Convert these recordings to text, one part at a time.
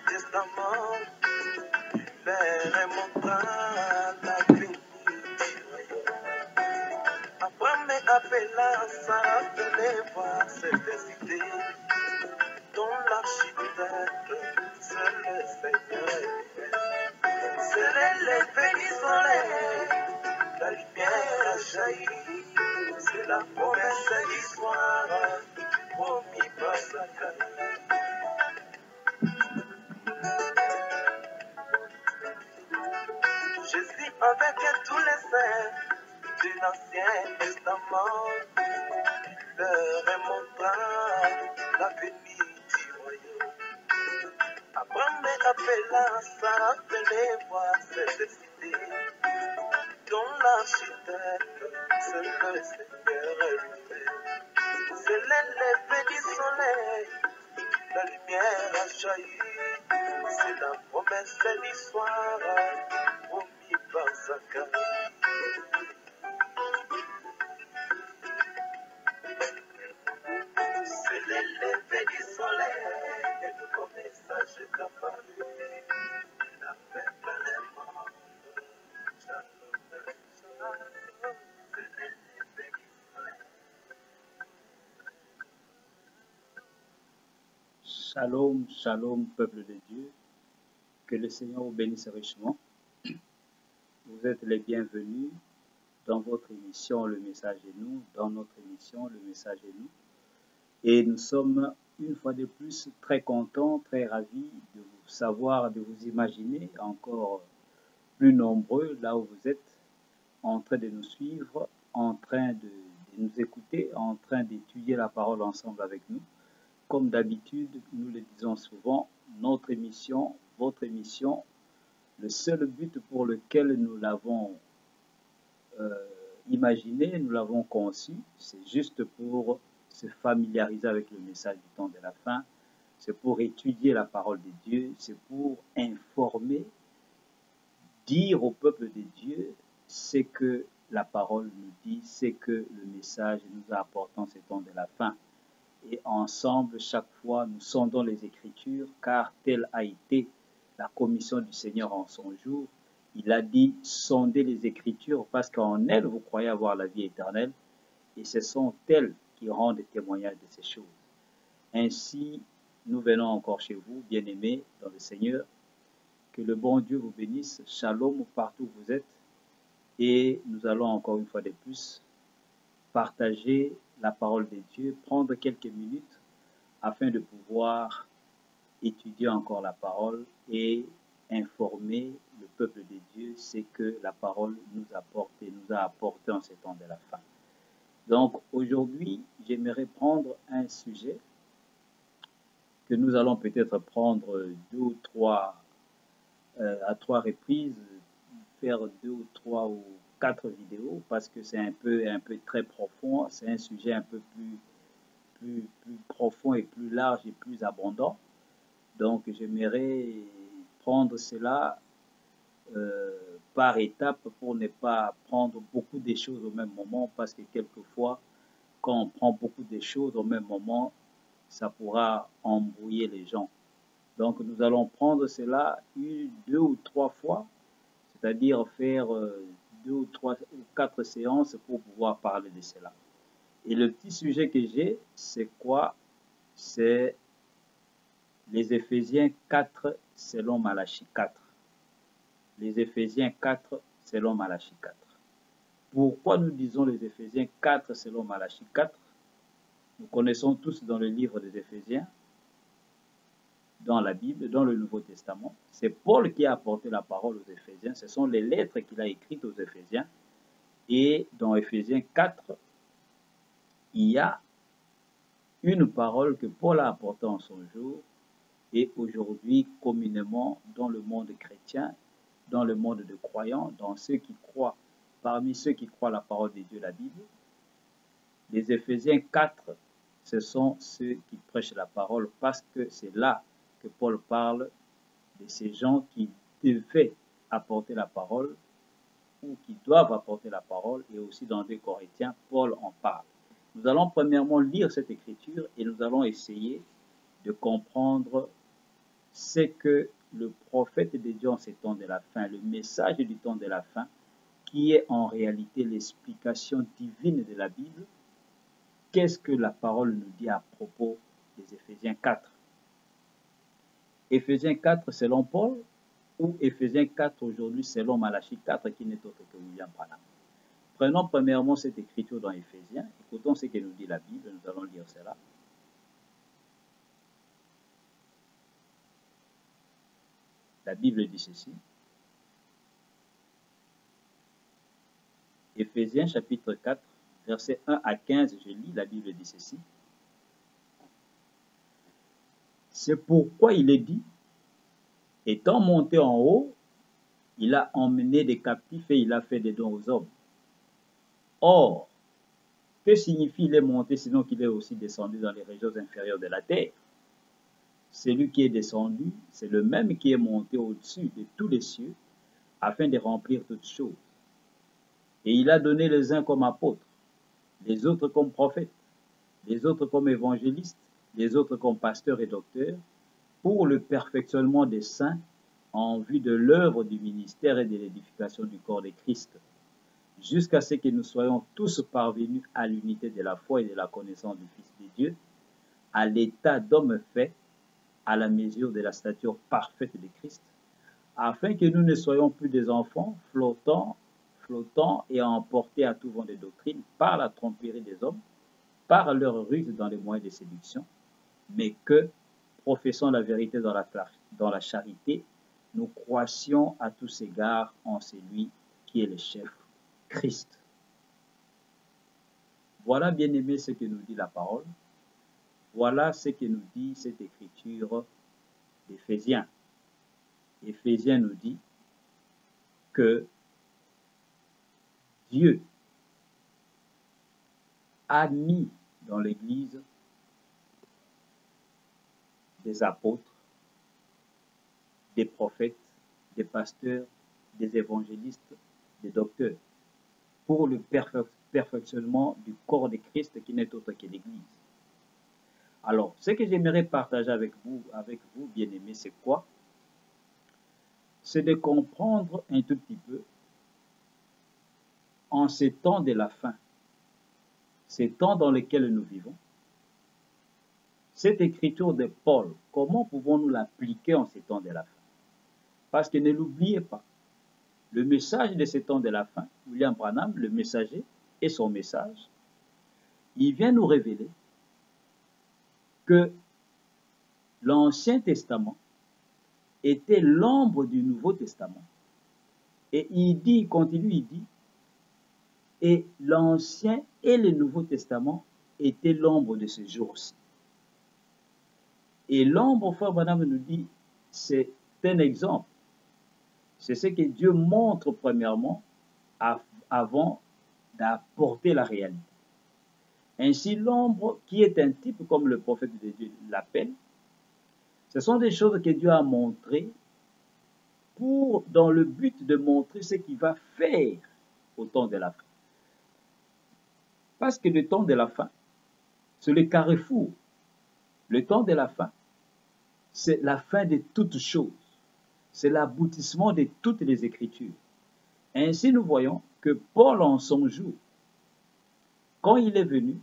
Testament, l'air montra la bénédiction. Abraham appela Sarah, venez voir cette idée dont l'architecte, c'est le Seigneur. C'est l'effet du soleil, la lumière a jailli, c'est la promesse du soir, promis par Zacharie. Jésus avec tous les saints de l'Ancien Testament, leur montra l'avenir du royaume. Abraham appela Sarah, venez voir cette cité, dont l'architecte, c'est le Seigneur lui-même. C'est l'effet du soleil, la lumière a jailli, c'est la promesse du soir, promis par Zacharie. C'est l'effet du soleil, et le beau message est apparu. La paix dans le monde, shalom, shalom. C'est l'effet du soleil. Shalom, shalom, peuple de Dieu. Que le Seigneur vous bénisse richement. Vous êtes les bienvenus dans votre émission Le Message est nous, dans notre émission Le Message est nous. Et nous sommes une fois de plus très contents, très ravis de vous savoir, de vous imaginer encore plus nombreux là où vous êtes, en train de nous suivre, en train de nous écouter, en train d'étudier la parole ensemble avec nous. Comme d'habitude, nous le disons souvent, notre émission, votre émission, le seul but pour lequel nous l'avons imaginé, nous l'avons conçu, c'est juste pour se familiariser avec le message du temps de la fin, c'est pour étudier la parole de Dieu, c'est pour informer, dire au peuple de Dieu ce que la parole nous dit, c'est que le message nous a apporté en ces temps de la fin. Et ensemble, chaque fois, nous sondons les Écritures, car telle a été la commission du Seigneur en son jour. Il a dit, sondez les Écritures, parce qu'en elles, vous croyez avoir la vie éternelle, et ce sont elles qui rendent témoignage de ces choses. Ainsi, nous venons encore chez vous, bien-aimés dans le Seigneur. Que le bon Dieu vous bénisse. Shalom partout où vous êtes. Et nous allons encore une fois de plus partager la parole de Dieu, prendre quelques minutes afin de pouvoir étudier encore la parole et informer le peuple de Dieu ce que la parole nous apporte et nous a apporté en ces temps de la fin. Donc aujourd'hui, j'aimerais prendre un sujet que nous allons peut-être prendre à trois reprises, faire 2 ou 3 ou 4 vidéos parce que c'est un peu très profond, c'est un sujet un peu plus profond et plus large et plus abondant. Donc j'aimerais prendre cela par étapes pour ne pas prendre beaucoup de choses au même moment, parce que quelquefois quand on prend beaucoup de choses au même moment, ça pourra embrouiller les gens. Donc nous allons prendre cela 2 ou 3 fois, c'est-à-dire faire 2 ou 3 ou 4 séances pour pouvoir parler de cela. Et le petit sujet que j'ai, c'est quoi? C'est les Éphésiens 4 selon Malachie 4. Les Éphésiens 4 selon Malachie 4. Pourquoi nous disons les Éphésiens 4 selon Malachie 4? Nous connaissons tous dans le livre des Éphésiens, dans la Bible, dans le Nouveau Testament, c'est Paul qui a apporté la parole aux Éphésiens. Ce sont les lettres qu'il a écrites aux Éphésiens. Et dans Éphésiens 4, il y a une parole que Paul a apportée en son jour et aujourd'hui communément dans le monde chrétien, dans le monde de croyants, dans ceux qui croient, parmi ceux qui croient la parole de Dieu, la Bible. Les Éphésiens 4, ce sont ceux qui prêchent la parole parce que c'est là que Paul parle de ces gens qui devaient apporter la parole ou qui doivent apporter la parole, et aussi dans 2 Corinthiens, Paul en parle. Nous allons premièrement lire cette écriture et nous allons essayer de comprendre c'est que le prophète de Dieu en ces temps de la fin, le message du temps de la fin, qui est en réalité l'explication divine de la Bible, qu'est-ce que la parole nous dit à propos des Éphésiens 4? Éphésiens 4 selon Paul ou Éphésiens 4 aujourd'hui selon Malachie 4 qui n'est autre que William Branham? Prenons premièrement cette écriture dans Éphésiens, écoutons ce que nous dit la Bible, nous allons lire cela. La Bible dit ceci. Éphésiens chapitre 4, versets 1 à 15, je lis, la Bible dit ceci. C'est pourquoi il est dit, étant monté en haut, il a emmené des captifs et il a fait des dons aux hommes. Or, que signifie il est monté sinon qu'il est aussi descendu dans les régions inférieures de la terre? Celui qui est descendu, c'est le même qui est monté au-dessus de tous les cieux, afin de remplir toutes choses. Et il a donné les uns comme apôtres, les autres comme prophètes, les autres comme évangélistes, les autres comme pasteurs et docteurs, pour le perfectionnement des saints, en vue de l'œuvre du ministère et de l'édification du corps de Christ, jusqu'à ce que nous soyons tous parvenus à l'unité de la foi et de la connaissance du Fils de Dieu, à l'état d'homme fait, à la mesure de la stature parfaite de Christ, afin que nous ne soyons plus des enfants flottants et emportés à tout vent de doctrine par la tromperie des hommes, par leur ruse dans les moyens de séduction, mais que, professant la vérité dans la charité, nous croissions à tous égards en celui qui est le chef, Christ. Voilà, bien aimé, ce que nous dit la parole. Voilà ce que nous dit cette écriture d'Éphésiens. Éphésiens nous dit que Dieu a mis dans l'Église des apôtres, des prophètes, des pasteurs, des évangélistes, des docteurs, pour le perfectionnement du corps de Christ qui n'est autre que l'Église. Alors, ce que j'aimerais partager avec vous, bien-aimés, c'est quoi? C'est de comprendre un tout petit peu, en ces temps de la fin, ces temps dans lesquels nous vivons, cette écriture de Paul, comment pouvons-nous l'appliquer en ces temps de la fin? Parce que ne l'oubliez pas, le message de ces temps de la fin, William Branham, le messager, et son message, il vient nous révéler que l'Ancien Testament était l'ombre du Nouveau Testament. Et il continue, il dit, et l'Ancien et le Nouveau Testament étaient l'ombre de ce jour-ci. Et l'ombre, frère Branham nous dit, c'est un exemple. C'est ce que Dieu montre premièrement avant d'apporter la réalité. Ainsi, l'ombre, qui est un type, comme le prophète de Dieu l'appelle, ce sont des choses que Dieu a montrées dans le but de montrer ce qu'il va faire au temps de la fin. Parce que le temps de la fin, c'est le carrefour. Le temps de la fin, c'est la fin de toutes choses. C'est l'aboutissement de toutes les Écritures. Ainsi, nous voyons que Paul, en son jour, quand il est venu,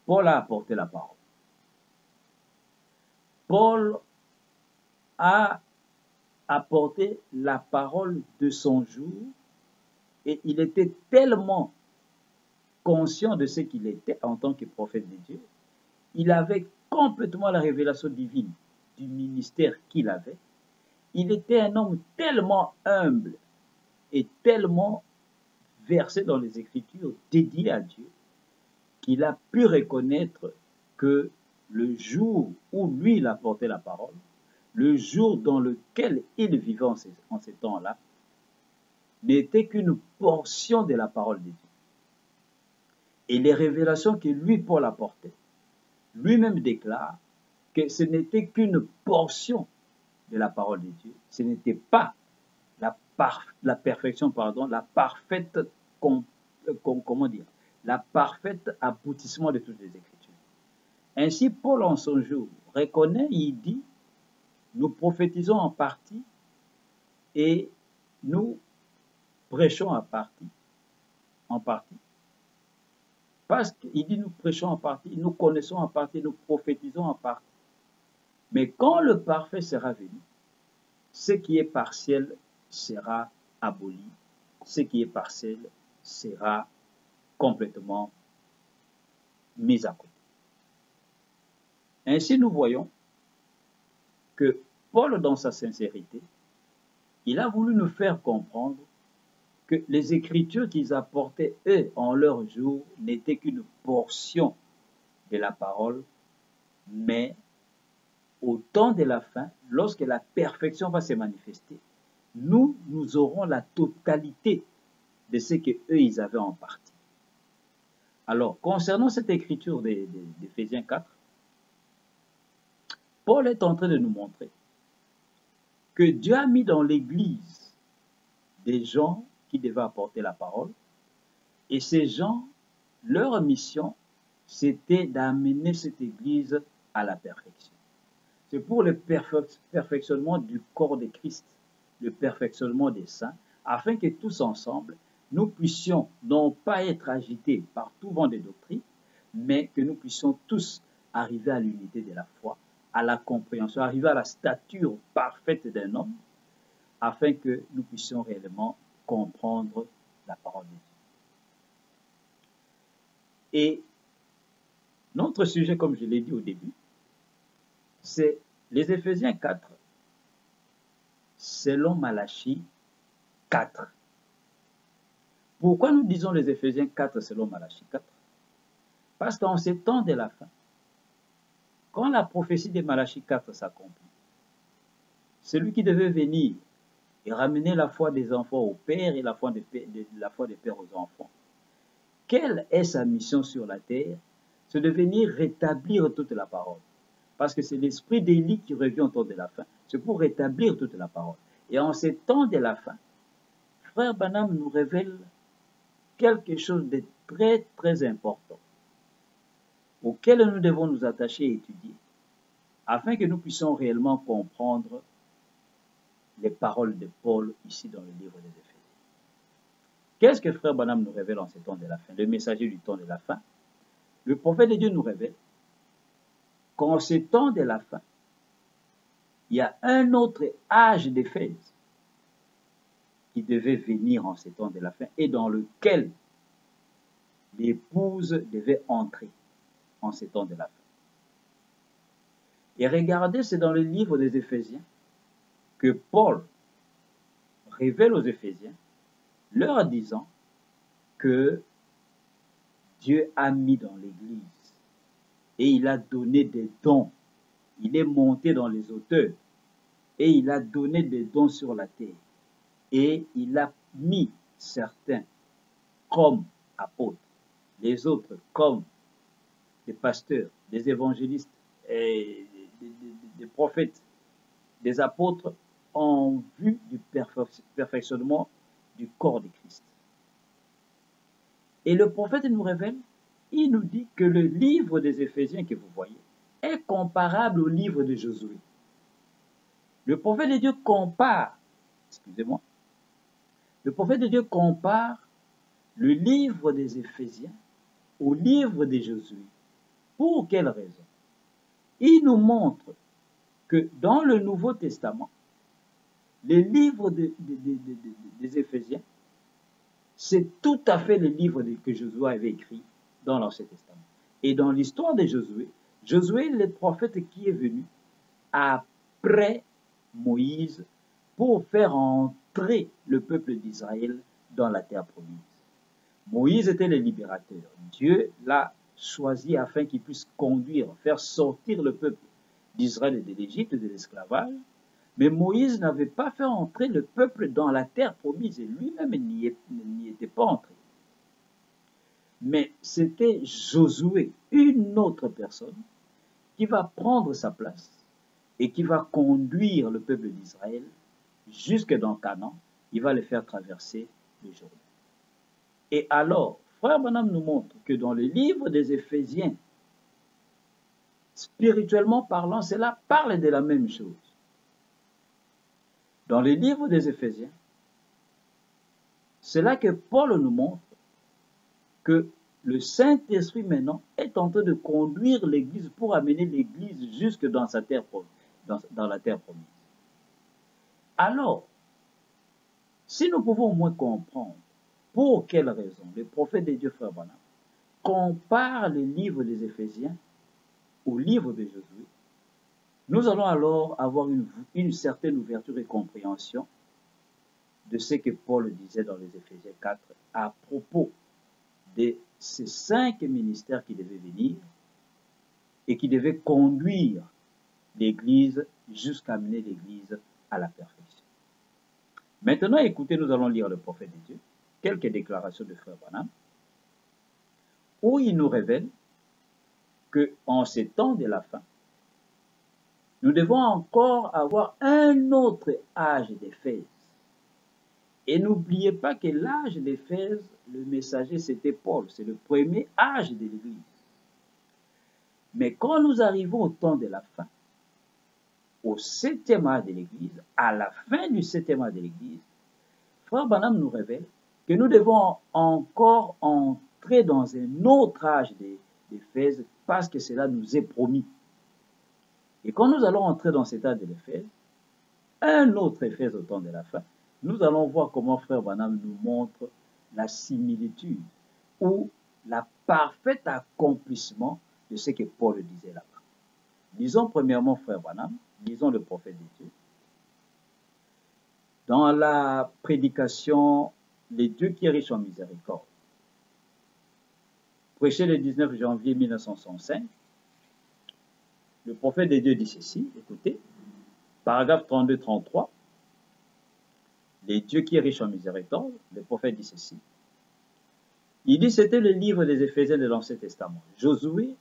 Paul a apporté la parole. Paul a apporté la parole de son jour et il était tellement conscient de ce qu'il était en tant que prophète de Dieu. Il avait complètement la révélation divine du ministère qu'il avait. Il était un homme tellement humble et tellement versé dans les Écritures, dédié à Dieu, qu'il a pu reconnaître que le jour où lui il apportait la parole, le jour dans lequel il vivait en ces temps-là, n'était qu'une portion de la parole de Dieu. Et les révélations que lui, Paul, apportait, lui-même déclare que ce n'était qu'une portion de la parole de Dieu. Ce n'était pas la perfection, la parfaite, la parfaite aboutissement de toutes les Écritures. Ainsi, Paul, en son jour, reconnaît, il dit nous prophétisons en partie et nous prêchons en partie. Parce qu'il dit nous prêchons en partie, nous connaissons en partie, nous prophétisons en partie. Mais quand le parfait sera venu, ce qui est partiel sera aboli, ce qui est partiel sera complètement mis à côté. Ainsi, nous voyons que Paul, dans sa sincérité, il a voulu nous faire comprendre que les Écritures qu'ils apportaient, eux, en leur jour, n'étaient qu'une portion de la parole, mais au temps de la fin, lorsque la perfection va se manifester, nous aurons la totalité de ce qu'eux, ils avaient en partie. Alors, concernant cette écriture d'Éphésiens 4, Paul est en train de nous montrer que Dieu a mis dans l'Église des gens qui devaient apporter la parole, et ces gens, leur mission, c'était d'amener cette Église à la perfection. C'est pour le perfectionnement du corps de Christ, le perfectionnement des saints, afin que tous ensemble, nous puissions non pas être agités par tout vent de doctrine, mais que nous puissions tous arriver à l'unité de la foi, à la compréhension, arriver à la stature parfaite d'un homme, afin que nous puissions réellement comprendre la parole de Dieu. Et notre sujet, comme je l'ai dit au début, c'est les Éphésiens 4, selon Malachie 4. Pourquoi nous disons les Éphésiens 4 selon Malachie 4? Parce qu'en ces temps de la fin, quand la prophétie de Malachie 4 s'accomplit, celui qui devait venir et ramener la foi des enfants au Père et la foi des pères aux enfants, quelle est sa mission sur la terre? C'est de venir rétablir toute la parole. Parce que c'est l'esprit d'Élie qui revient au temps de la fin. C'est pour rétablir toute la parole. Et en ces temps de la fin, Frère Branham nous révèle quelque chose de très, très important, auquel nous devons nous attacher et étudier, afin que nous puissions réellement comprendre les paroles de Paul ici dans le livre des Éphésiens. Qu'est-ce que Frère Branham nous révèle en ces temps de la fin? Le messager du temps de la fin. Le prophète de Dieu nous révèle qu'en ces temps de la fin, il y a un autre âge d'Éphèse qui devait venir en ces temps de la fin et dans lequel l'épouse devait entrer en ces temps de la fin. Et regardez, c'est dans le livre des Éphésiens que Paul révèle aux Éphésiens, leur disant que Dieu a mis dans l'Église et il a donné des dons. Il est monté dans les hauteurs et il a donné des dons sur la terre. Et il a mis certains comme apôtres, les autres comme des pasteurs, des évangélistes, et des prophètes, des apôtres en vue du perfectionnement du corps de Christ. Et le prophète nous révèle, il nous dit que le livre des Éphésiens que vous voyez est comparable au livre de Josué. Le prophète de Dieu compare, le prophète de Dieu compare le livre des Éphésiens au livre de Josué. Pour quelle raison? Il nous montre que dans le Nouveau Testament, les livres des Éphésiens, c'est tout à fait le livre que Josué avait écrit dans l'Ancien Testament. Et dans l'histoire de Josué, Josué est le prophète qui est venu après Moïse pour faire entrer le peuple d'Israël dans la terre promise. Moïse était le libérateur. Dieu l'a choisi afin qu'il puisse conduire, faire sortir le peuple d'Israël de l'Égypte, de l'esclavage. Mais Moïse n'avait pas fait entrer le peuple dans la terre promise et lui-même n'y était pas entré. Mais c'était Josué, une autre personne, qui va prendre sa place et qui va conduire le peuple d'Israël jusque dans Canaan. Il va le faire traverser le Jourdain. Et alors, Frère Branham nous montre que dans le livre des Éphésiens, spirituellement parlant, cela parle de la même chose. Dans les livres des Éphésiens, c'est là que Paul nous montre que le Saint-Esprit maintenant est en train de conduire l'Église pour amener l'Église jusque dans sa terre, dans la terre promise. Alors, si nous pouvons au moins comprendre pour quelle raison le prophète de Dieu, Frère Branham, compare les livres des Éphésiens au livre de Josué, nous allons alors avoir une certaine ouverture et compréhension de ce que Paul disait dans les Éphésiens 4 à propos de ces 5 ministères qui devaient venir et qui devaient conduire l'Église jusqu'à amener l'Église à la perfection. Maintenant, écoutez, nous allons lire le prophète de Dieu, quelques déclarations de Frère Branham, où il nous révèle qu'en ces temps de la fin, nous devons encore avoir un autre âge d'Éphèse. Et n'oubliez pas que l'âge d'Éphèse, le messager, c'était Paul. C'est le premier âge de l'Église. Mais quand nous arrivons au temps de la fin, au 7e âge de l'Église, à la fin du 7e âge de l'Église, Frère Branham nous révèle que nous devons encore entrer dans un autre âge d'Éphèse parce que cela nous est promis. Et quand nous allons entrer dans cet âge de l'Éphèse, un autre Éphèse au temps de la fin, nous allons voir comment Frère Branham nous montre la similitude ou la parfaite accomplissement de ce que Paul disait là-bas. Lisons premièrement Frère Branham, lisons le prophète de Dieu. Dans la prédication « Les Dieu qui est riche en miséricorde », prêché le 19 janvier 1965, le prophète de Dieu dit ceci, écoutez, paragraphe 32-33, les Dieu qui est riche en miséricorde, le prophète dit ceci. Il dit c'était le livre des Éphésiens de l'Ancien Testament. Josué.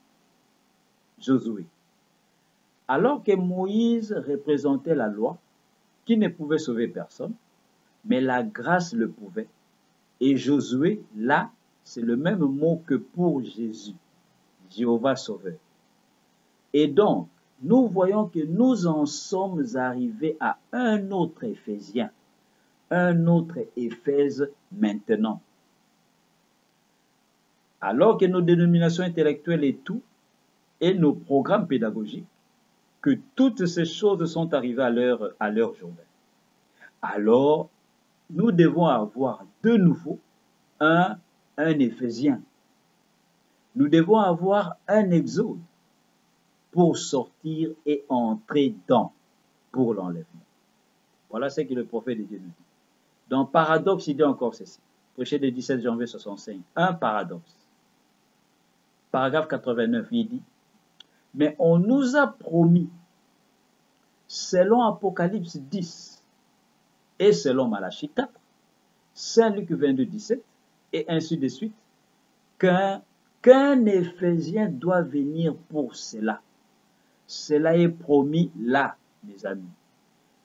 Alors que Moïse représentait la loi, qui ne pouvait sauver personne, mais la grâce le pouvait. Et Josué, là, c'est le même mot que pour Jésus, Jéhovah Sauveur. Et donc, nous voyons que nous en sommes arrivés à un autre Éphésien, un autre Éphèse maintenant. Alors que nos dénominations intellectuelles et tout, et nos programmes pédagogiques, que toutes ces choses sont arrivées à leur journée. Alors, nous devons avoir de nouveau un Éphésien. Nous devons avoir un Exode pour sortir et entrer dans, pour l'enlèvement. Voilà ce que le prophète de Dieu nous dit. Dans Paradoxe, il dit encore ceci. Prêché le 17 janvier 65. Un paradoxe. Paragraphe 89, il dit, mais on nous a promis, selon Apocalypse 10 et selon Malachie 4, Saint Luc 22, 17, et ainsi de suite, qu'un Éphésien doit venir pour cela. Cela est promis là, mes amis.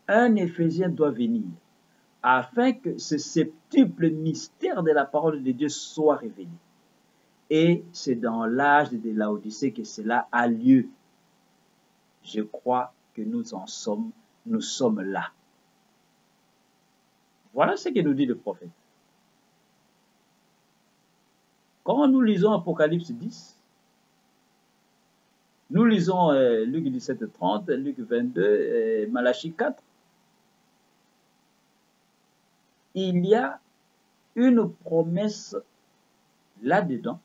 Un Éphésien doit venir afin que ce septuple mystère de la parole de Dieu soit révélé. Et c'est dans l'âge de Laodicée que cela a lieu. Je crois que nous sommes là. Voilà ce que nous dit le prophète. Quand nous lisons Apocalypse 10, nous lisons Luc 17, 30, Luc 22, Malachie 4, il y a une promesse là-dedans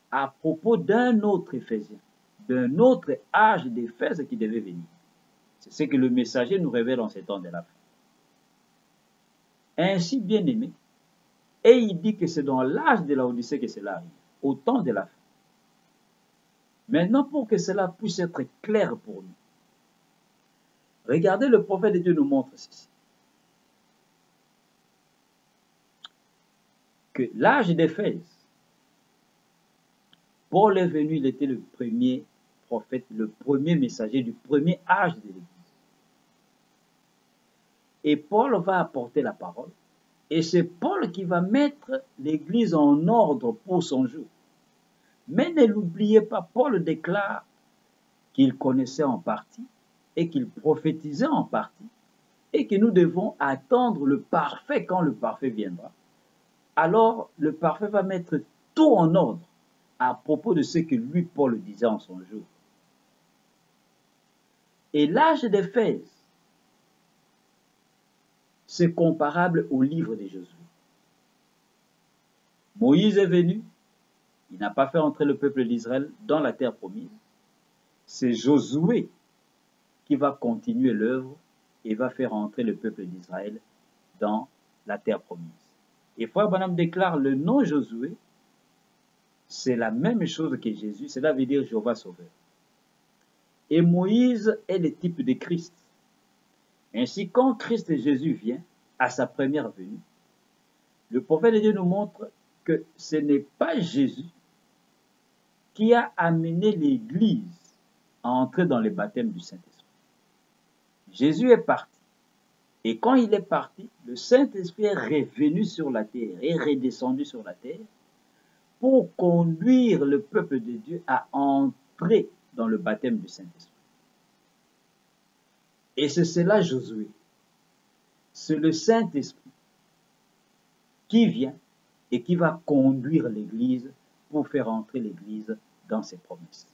à propos d'un autre Éphésien, d'un autre âge d'Éphèse qui devait venir. C'est ce que le messager nous révèle en ces temps de la fin. Ainsi, bien aimé, et il dit que c'est dans l'âge de Laodicée que cela arrive, au temps de la fin. Maintenant, pour que cela puisse être clair pour nous, regardez, le prophète de Dieu nous montre ceci. Que l'âge d'Éphèse, Paul est venu, il était le premier prophète, le premier messager du premier âge de l'Église. Et Paul va apporter la parole. Et c'est Paul qui va mettre l'Église en ordre pour son jour. Mais ne l'oubliez pas, Paul déclare qu'il connaissait en partie et qu'il prophétisait en partie. et que nous devons attendre le parfait quand le parfait viendra. Alors, le parfait va mettre tout en ordre à propos de ce que lui, Paul, disait en son jour. Et l'âge d'Éphèse, c'est comparable au livre de Josué. Moïse est venu, il n'a pas fait entrer le peuple d'Israël dans la terre promise. C'est Josué qui va continuer l'œuvre et va faire entrer le peuple d'Israël dans la terre promise. Et Frère Branham déclare le nom Josué, c'est la même chose que Jésus, cela veut dire Jéhovah Sauveur. Et Moïse est le type de Christ. Ainsi, quand Christ Jésus vient à sa première venue, le prophète de Dieu nous montre que ce n'est pas Jésus qui a amené l'Église à entrer dans le baptême du Saint-Esprit. Jésus est parti. Et quand il est parti, le Saint-Esprit est revenu sur la terre, est redescendu sur la terre pour conduire le peuple de Dieu à entrer dans le baptême du Saint-Esprit. Et c'est cela Josué. C'est le Saint-Esprit qui vient et qui va conduire l'Église pour faire entrer l'Église dans ses promesses.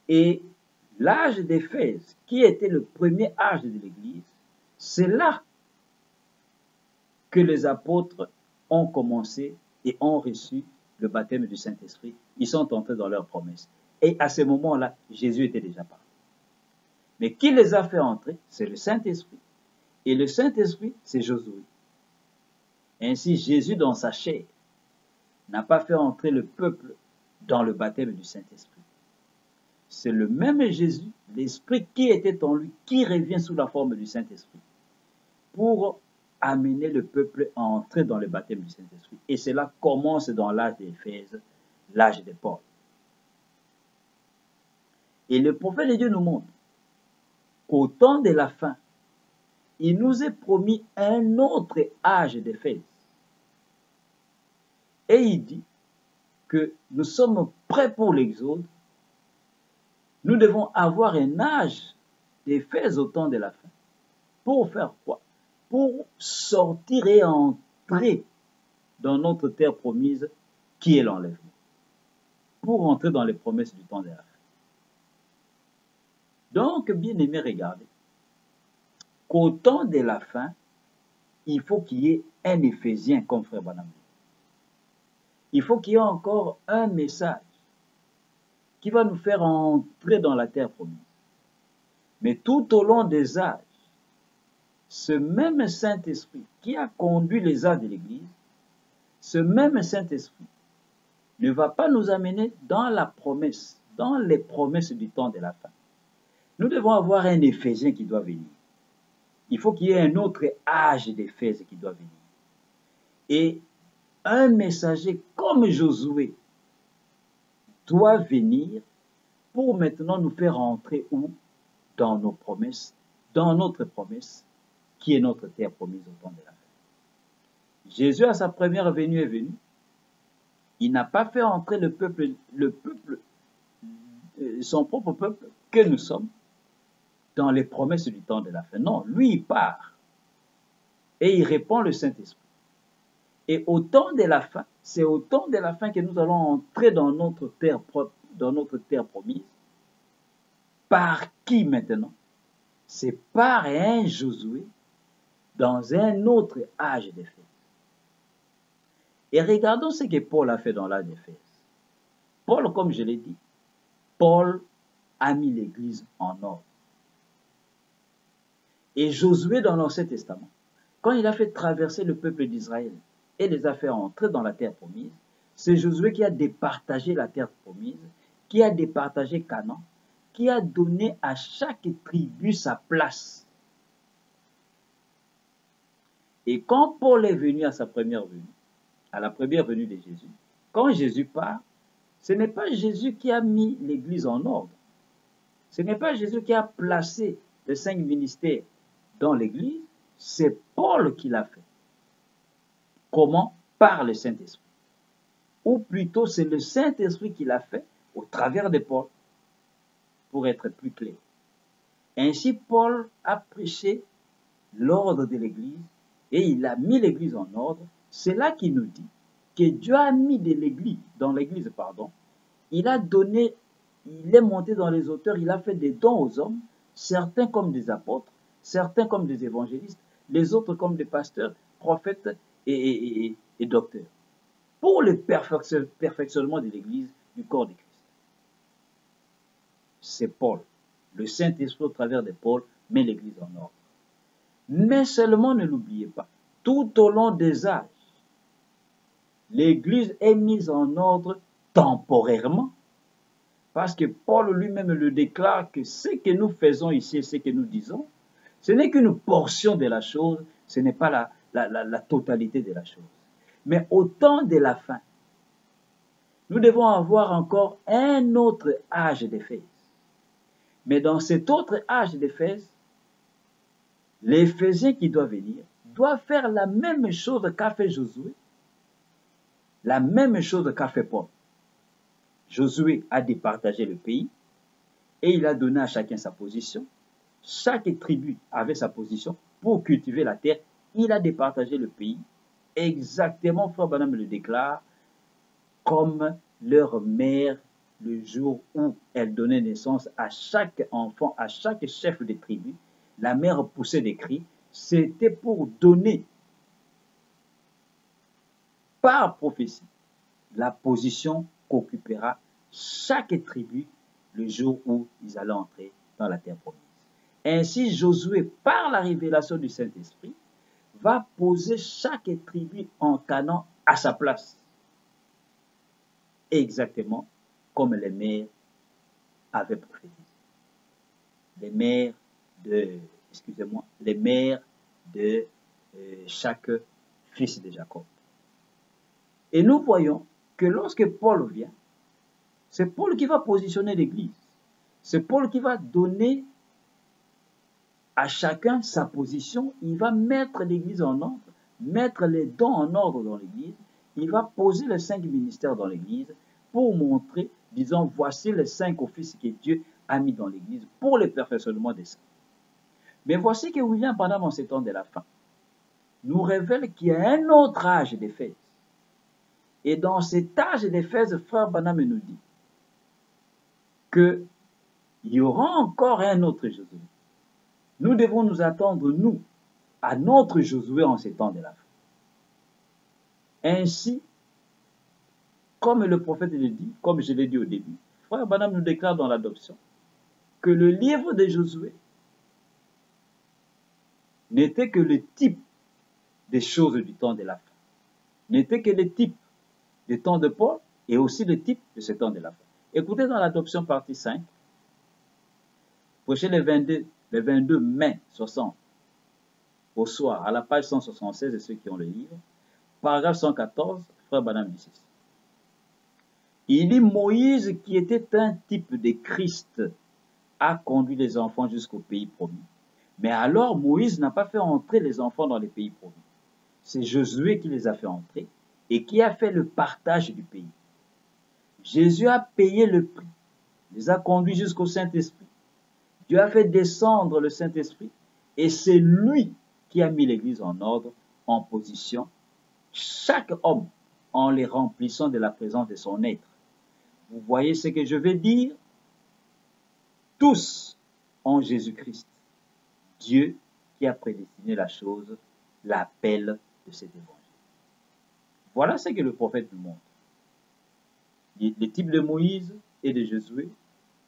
Et l'âge d'Éphèse, qui était le premier âge de l'Église, c'est là que les apôtres ont commencé et ont reçu le baptême du Saint-Esprit. Ils sont entrés dans leurs promesses. Et à ce moment-là, Jésus était déjà parti. Mais qui les a fait entrer? C'est le Saint-Esprit. Et le Saint-Esprit, c'est Josué. Ainsi, Jésus, dans sa chair, n'a pas fait entrer le peuple dans le baptême du Saint-Esprit. C'est le même Jésus, l'Esprit qui était en lui, qui revient sous la forme du Saint-Esprit, pour amener le peuple à entrer dans le baptême du Saint-Esprit. Et cela commence dans l'âge d'Éphèse, l'âge de Paul. Et le prophète de Dieu nous montre qu'au temps de la fin, il nous est promis un autre âge d'Éphèse. Et il dit que nous sommes prêts pour l'Exode. Nous devons avoir un âge d'Éphèse au temps de la fin. Pour faire quoi? Pour sortir et entrer dans notre terre promise qui est l'enlèvement. Pour entrer dans les promesses du temps de la fin. Donc, bien aimé, regardez qu'au temps de la fin, il faut qu'il y ait un Éphésien comme Frère Branham. Il faut qu'il y ait encore un message qui va nous faire entrer dans la terre promise. Mais tout au long des âges, ce même Saint-Esprit qui a conduit les âges de l'Église, ce même Saint-Esprit ne va pas nous amener dans la promesse, dans les promesses du temps de la fin. Nous devons avoir un Éphésien qui doit venir. Il faut qu'il y ait un autre âge d'Éphèse qui doit venir. Et un messager comme Josué doit venir pour maintenant nous faire entrer où? Dans nos promesses, dans notre promesse, qui est notre terre promise au temps de la fin. Jésus, à sa première venue, est venu. Il n'a pas fait entrer le peuple, son propre peuple, que nous sommes, dans les promesses du temps de la fin. Non, lui, il part. Et il répand le Saint-Esprit. Et au temps de la fin, c'est au temps de la fin que nous allons entrer dans notre terre propre, dans notre terre promise. Par qui maintenant? C'est par un Josué dans un autre âge d'Éphèse. Et regardons ce que Paul a fait dans l'âge d'Éphèse. Paul, comme je l'ai dit, Paul a mis l'Église en ordre. Et Josué, dans l'Ancien Testament, quand il a fait traverser le peuple d'Israël et les a fait entrer dans la terre promise, c'est Josué qui a départagé la terre promise, qui a départagé Canaan, qui a donné à chaque tribu sa place. Et quand Paul est venu à sa première venue, à la première venue de Jésus, quand Jésus part, ce n'est pas Jésus qui a mis l'Église en ordre. Ce n'est pas Jésus qui a placé les 5 ministères dans l'Église, c'est Paul qui l'a fait. Comment? Par le Saint-Esprit. Ou plutôt, c'est le Saint-Esprit qui l'a fait au travers de Paul, pour être plus clair. Ainsi, Paul a prêché l'ordre de l'Église et il a mis l'Église en ordre. C'est là qu'il nous dit que Dieu a mis dans l'Église, il a donné, il est monté dans les auteurs, il a fait des dons aux hommes, certains comme des apôtres, certains comme des évangélistes, les autres comme des pasteurs, prophètes et docteurs, pour le perfectionnement de l'Église, du corps de Christ. C'est Paul. Le Saint-Esprit, au travers de Paul, met l'Église en ordre. Mais seulement, ne l'oubliez pas, tout au long des âges, l'Église est mise en ordre temporairement, parce que Paul lui-même le déclare que ce que nous faisons ici et ce que nous disons, ce n'est qu'une portion de la chose, ce n'est pas la totalité de la chose. Mais au temps de la fin, nous devons avoir encore un autre âge d'Éphèse. Mais dans cet autre âge d'Éphèse, l'Éphésien qui doit venir doit faire la même chose qu'a fait Josué, la même chose qu'a fait Paul. Josué a départagé le pays et il a donné à chacun sa position. Chaque tribu avait sa position pour cultiver la terre. Il a départagé le pays exactement, Frère Branham le déclare, comme leur mère le jour où elle donnait naissance à chaque enfant, à chaque chef de tribu. La mère poussait des cris. C'était pour donner par prophétie la position qu'occupera chaque tribu le jour où ils allaient entrer dans la terre promise. Ainsi, Josué, par la révélation du Saint-Esprit, va poser chaque tribu en Canaan à sa place. Exactement comme les mères avaient prophétisé. Les mères de chaque fils de Jacob. Et nous voyons que lorsque Paul vient, c'est Paul qui va positionner l'Église. C'est Paul qui va donner à chacun sa position. Il va mettre l'Église en ordre, mettre les dons en ordre dans l'Église. Il va poser les 5 ministères dans l'Église pour montrer, disons, voici les 5 offices que Dieu a mis dans l'Église pour le perfectionnement des saints. Mais voici que William Branham, en ces temps de la fin, nous révèle qu'il y a un autre âge d'Éphèse. Et dans cet âge d'Éphèse, Frère Branham nous dit qu'il y aura encore un autre Josué. Nous devons nous attendre, nous, à notre Josué en ces temps de la fin. Ainsi, comme le prophète le dit, comme je l'ai dit au début, Frère Branham nous déclare dans l'adoption que le livre de Josué n'était que le type des choses du temps de la fin. N'était que le type du temps de Paul et aussi le type de ce temps de la fin. Écoutez dans l'adoption partie 5, prêché le 22 mai 60, au soir, à la page 176 de ceux qui ont le livre, paragraphe 114, Frère Branham dit ceci. Il dit Moïse, qui était un type de Christ, a conduit les enfants jusqu'au pays promis. Mais alors Moïse n'a pas fait entrer les enfants dans les pays promis. C'est Josué qui les a fait entrer et qui a fait le partage du pays. Jésus a payé le prix, les a conduits jusqu'au Saint-Esprit. Dieu a fait descendre le Saint-Esprit et c'est lui qui a mis l'Église en ordre, en position, chaque homme en les remplissant de la présence de son être. Vous voyez ce que je veux dire? Tous en Jésus-Christ. Dieu qui a prédestiné la chose, l'appel de cet évangile. Voilà ce que le prophète nous montre. Le type de Moïse et de Josué,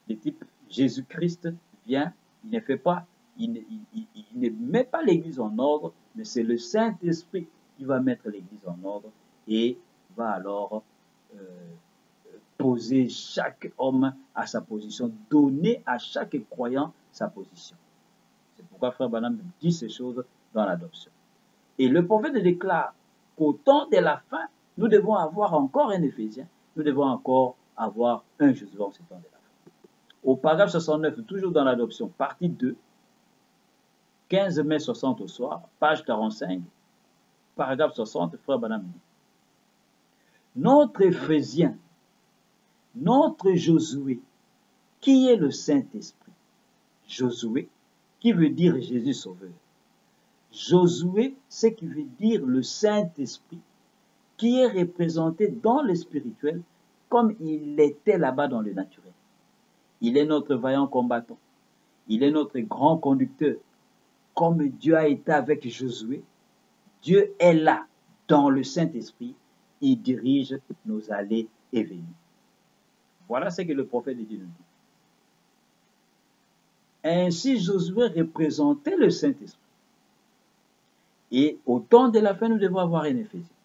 le type Jésus-Christ vient, il ne met pas l'Église en ordre, mais c'est le Saint-Esprit qui va mettre l'Église en ordre et va alors poser chaque homme à sa position, donner à chaque croyant sa position. C'est pourquoi Frère Branham dit ces choses dans l'adoption. Et le prophète déclare qu'au temps de la fin, nous devons avoir encore un Éphésien, nous devons encore avoir un Josué en ce temps de la fin. Au paragraphe 69, toujours dans l'adoption, partie 2, 15 mai 60 au soir, page 45, paragraphe 60, Frère Branham dit notre Éphésien, notre Josué, qui est le Saint-Esprit. Josué, qui veut dire Jésus Sauveur. Josué, ce qui veut dire le Saint-Esprit, qui est représenté dans le spirituel comme il était là-bas dans le naturel. Il est notre vaillant combattant. Il est notre grand conducteur. Comme Dieu a été avec Josué, Dieu est là dans le Saint-Esprit. Il dirige nos allées et venues. Voilà ce que le prophète de Dieu nous dit. Ainsi, Josué représentait le Saint-Esprit. Et au temps de la fin, nous devons avoir un Éphésien,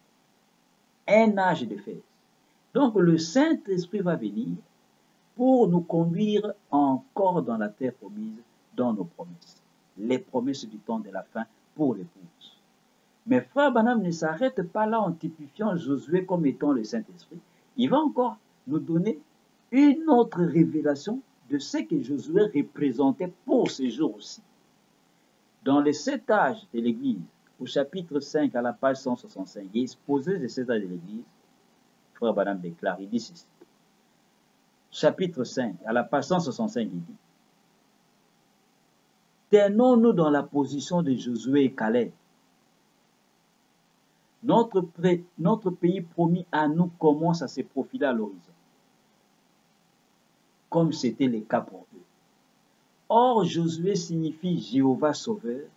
un âge d'Éphèse. Donc, le Saint-Esprit va venir pour nous conduire encore dans la terre promise, dans nos promesses. Les promesses du temps de la fin pour l'épouse. Mais Frère Branham ne s'arrête pas là en typifiant Josué comme étant le Saint-Esprit. Il va encore nous donner une autre révélation de ce que Josué représentait pour ces jours aussi. Dans les 7 âges de l'Église, au chapitre 5 à la page 165, et exposé des 7 âges de l'Église, Frère Branham déclare, il dit ceci. Chapitre 5 à la page 165, il dit: tenons-nous dans la position de Josué et Caleb. Notre pays promis à nous commence à se profiler à l'horizon, comme c'était le cas pour eux. Or, Josué signifie Jéhovah Sauveur,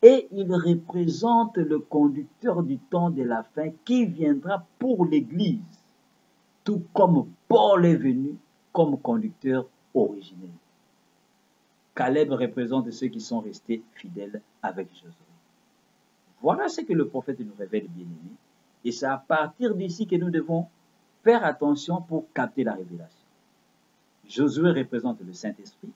et il représente le conducteur du temps de la fin qui viendra pour l'Église, tout comme Paul est venu comme conducteur originel. Caleb représente ceux qui sont restés fidèles avec Josué. Voilà ce que le prophète nous révèle, bien-aimés, et c'est à partir d'ici que nous devons faire attention pour capter la révélation. Josué représente le Saint-Esprit.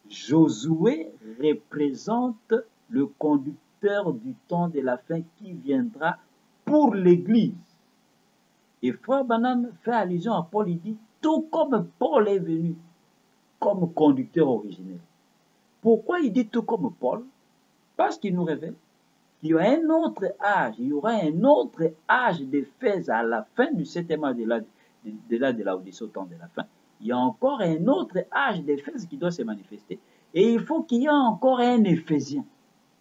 Josué représente le conducteur du temps de la fin qui viendra pour l'Église. Et Frère Branham fait allusion à Paul, il dit, tout comme Paul est venu comme conducteur originel. Pourquoi il dit tout comme Paul? Parce qu'il nous révèle qu'il y aura un autre âge, il y aura un autre âge d'Éphèse à la fin du 7e âge de la Odyssée au temps de la fin. Il y a encore un autre âge d'Éphèse qui doit se manifester. Et il faut qu'il y ait encore un Éphésien,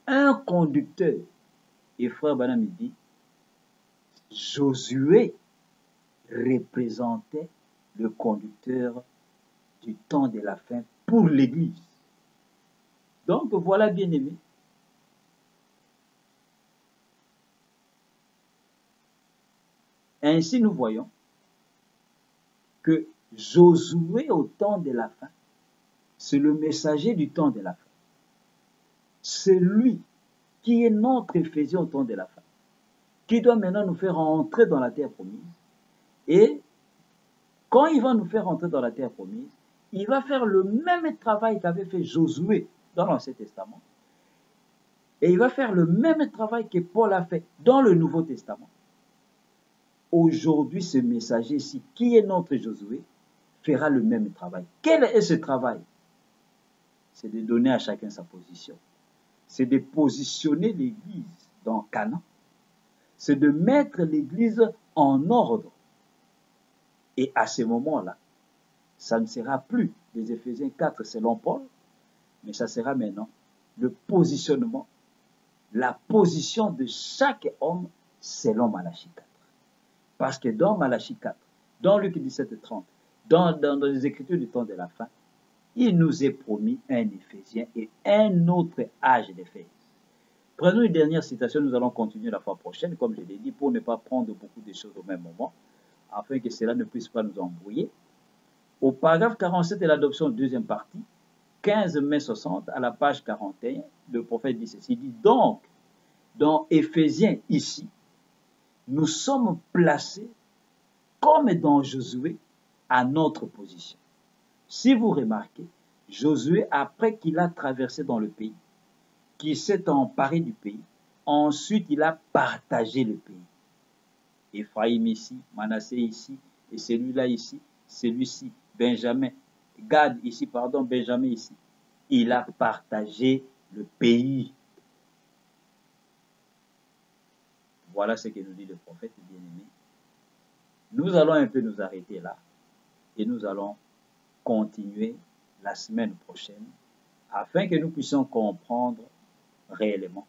un conducteur. Et Frère Branham dit, Josué représentait le conducteur du temps de la fin pour l'Église. Donc voilà, bien aimé. Ainsi nous voyons que Josué au temps de la fin, c'est le messager du temps de la fin. C'est lui qui est notre Éphésien au temps de la fin, qui doit maintenant nous faire entrer dans la terre promise. Et quand il va nous faire entrer dans la terre promise, il va faire le même travail qu'avait fait Josué dans l'Ancien Testament. Et il va faire le même travail que Paul a fait dans le Nouveau Testament. Aujourd'hui, ce messager-ci, qui est notre Josué, fera le même travail. Quel est ce travail? C'est de donner à chacun sa position. C'est de positionner l'Église dans Canaan. C'est de mettre l'Église en ordre. Et à ce moment-là, ça ne sera plus les Éphésiens 4 selon Paul, mais ça sera maintenant le positionnement, la position de chaque homme selon Malachie 4. Parce que dans Malachie 4, dans Luc 17:30, dans les Écritures du temps de la fin, il nous est promis un Éphésien et un autre âge d'Éphèse. Prenons une dernière citation, nous allons continuer la fois prochaine, comme je l'ai dit, pour ne pas prendre beaucoup de choses au même moment, afin que cela ne puisse pas nous embrouiller. Au paragraphe 47 de l'adoption, deuxième partie, 15 mai 60, à la page 41, le prophète dit ceci, il dit donc, dans Éphésiens ici, nous sommes placés, comme dans Josué, à notre position. Si vous remarquez, Josué, après qu'il a traversé dans le pays, qu'il s'est emparé du pays, ensuite il a partagé le pays. Éphraïm ici, Manassé ici, et celui-là ici, celui-ci, Benjamin, Gad ici, pardon, Benjamin ici. Il a partagé le pays. Voilà ce que nous dit le prophète bien-aimé. Nous allons un peu nous arrêter là et nous allons continuer la semaine prochaine afin que nous puissions comprendre réellement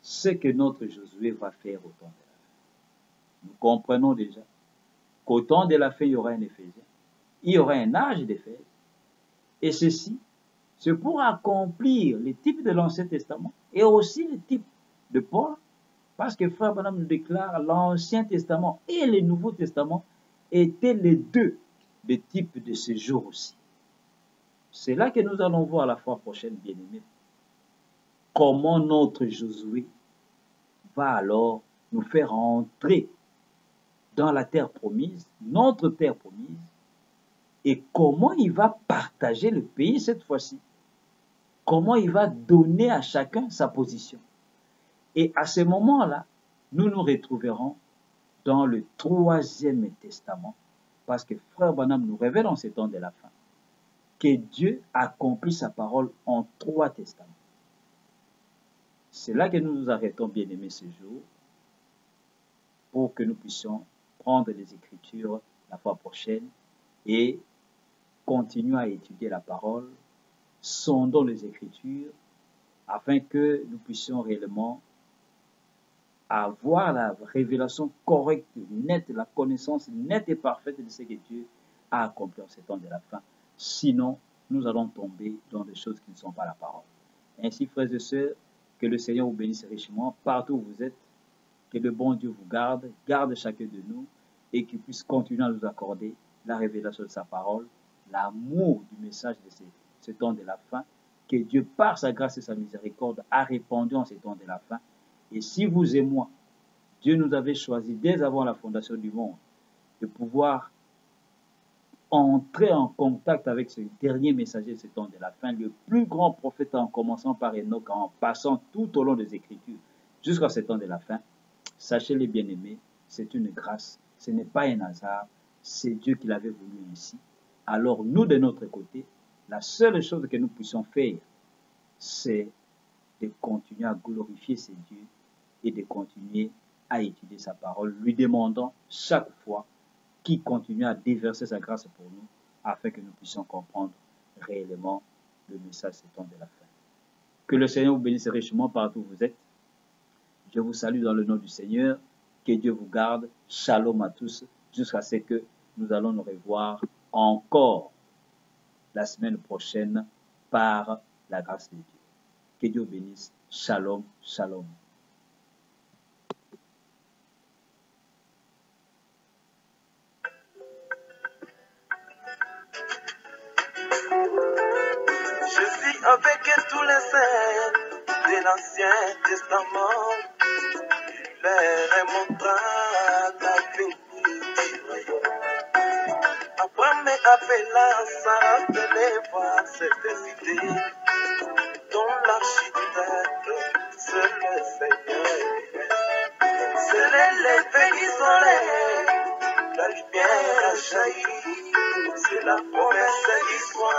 ce que notre Josué va faire au temps de la fin. Nous comprenons déjà qu'au temps de la fin, il y aura un Éphésien, il y aura un âge d'Éphèse, et ceci, c'est pour accomplir les types de l'Ancien Testament et aussi les types de Paul, parce que Frère Branham nous déclare l'Ancien Testament et le Nouveau Testament étaient les deux des types de ce jour aussi. C'est là que nous allons voir la fois prochaine, bien-aimés, comment notre Josué va alors nous faire entrer dans la terre promise, notre terre promise, et comment il va partager le pays cette fois-ci. Comment il va donner à chacun sa position. Et à ce moment-là, nous nous retrouverons dans le Troisième Testament, parce que Frère Branham nous révèle en ces temps de la fin que Dieu accomplit sa parole en 3 testaments. C'est là que nous nous arrêtons, bien-aimés, ce jour, pour que nous puissions prendre les Écritures la fois prochaine et continuer à étudier la parole, sondons les Écritures, afin que nous puissions réellement avoir la révélation correcte, nette, la connaissance nette et parfaite de ce que Dieu a accompli en ces temps de la fin. Sinon, nous allons tomber dans des choses qui ne sont pas la parole. Ainsi, frères et sœurs, que le Seigneur vous bénisse richement partout où vous êtes, que le bon Dieu vous garde, garde chacun de nous, et qu'il puisse continuer à nous accorder la révélation de sa parole, l'amour du message de ce temps de la fin, que Dieu, par sa grâce et sa miséricorde, a répandu en ces temps de la fin. Et si vous et moi, Dieu nous avait choisi dès avant la fondation du monde de pouvoir entrer en contact avec ce dernier messager de ce temps de la fin, le plus grand prophète en commençant par Enoch, en passant tout au long des Écritures jusqu'à ce temps de la fin, sachez les bien-aimés, c'est une grâce, ce n'est pas un hasard, c'est Dieu qui l'avait voulu ainsi. Alors nous, de notre côté, la seule chose que nous puissions faire, c'est de continuer à glorifier ce Dieu et de continuer à étudier sa parole, lui demandant chaque fois qu'il continue à déverser sa grâce pour nous, afin que nous puissions comprendre réellement le message de ce temps de la fin. Que le Seigneur vous bénisse richement partout où vous êtes. Je vous salue dans le nom du Seigneur. Que Dieu vous garde. Shalom à tous, jusqu'à ce que nous allons nous revoir encore la semaine prochaine par la grâce de Dieu. Que Dieu bénisse. Shalom, shalom. Je vis avec tous les saints de l'Ancien Testament. Il leur montra l'avenir du royaume. Abraham appela Sarah, appelait voir cette idées dont l'architecte, c'est le Seigneur. C'est l'élevé du soleil, la lumière a jailli, c'est la promesse d'Israël.